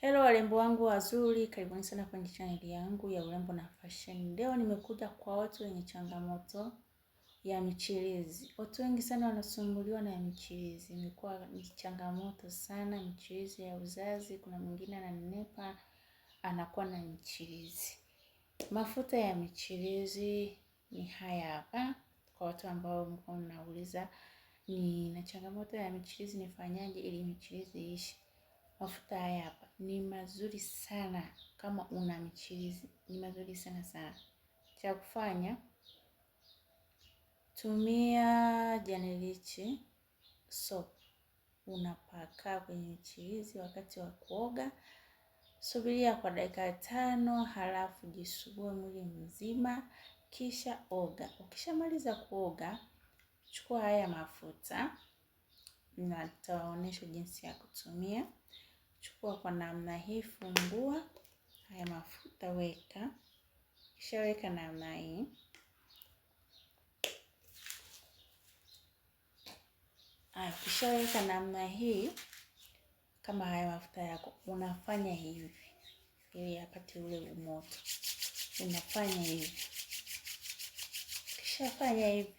Hello warembo wangu wazuri, karibuni sana kwenye channel yangu ya urembo na fashion. Leo nimekuja kwa watu wenye changamoto ya michirizi. Watu wengi sana wanasumbuliwa na michirizi. Imekuwa ni changamoto sana michirizi ya uzazi. Kuna mwingine ananenepa anakuwa na michirizi. Mafuta ya michirizi ni haya hapa. Kwa watu ambao mko mnauliza na changamoto ya michirizi nifanyaje ili michirizi ishi. Mafuta haya hapa ni mazuri sana kama una michirizi, ni mazuri sana. Cha kufanya, tumia Janelichi soap, unapaka kwenye michirizi wakati wa kuoga. Subiria kwa dakika 5, halafu jisugue mwili mzima, kisha oga. Ukishamaliza kuoga, chukua haya mafuta na nitawaonyesha jinsi ya kutumia. Chukua kwa namna hii, fungua haya mafuta, weka. Kisha weka namna hii. Kisha weka namna hii, kama haya mafuta yako, unafanya hivi ili yapate ule umoto. Unafanya hivi. Kisha fanya hivi,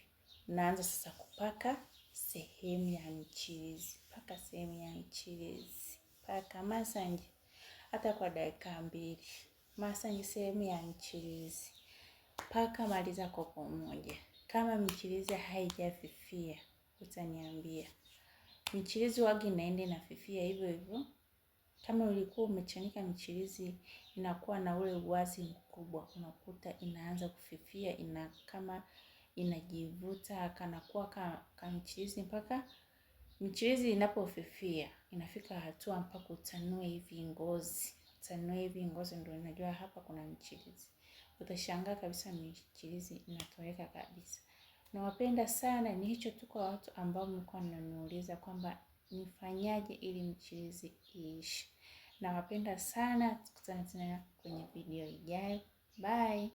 unaanza sasa kupaka sehemu ya michirizi. Paka sehemu ya michirizi. Paka massage hata kwa dakika 2. Massage sehemu ya michirizi. Paka maliza kopo moja. Kama michirizi haijafifia, utaniambia. Michirizi wagi inaenda inafifia hivyo hivyo. Kama ulikuwa umechanika michirizi inakuwa na ule uwazi mkubwa, unakuta inaanza kufifia, kama inajivuta kanakuwa kama michirizi, mpaka michirizi inapofifia inafika hatua mpaka utanue hivi ngozi. Utanue hivi ngozi, ndio unajua hapa kuna michirizi. Utashangaa kabisa michirizi inatoweka kabisa. Nawapenda sana, ni hicho tu kwa watu ambao mlikuwa mnaniuliza kwamba nifanyaje ili michirizi iishi. Nawapenda sana, tukutane tena kwenye video ijayo. Bye.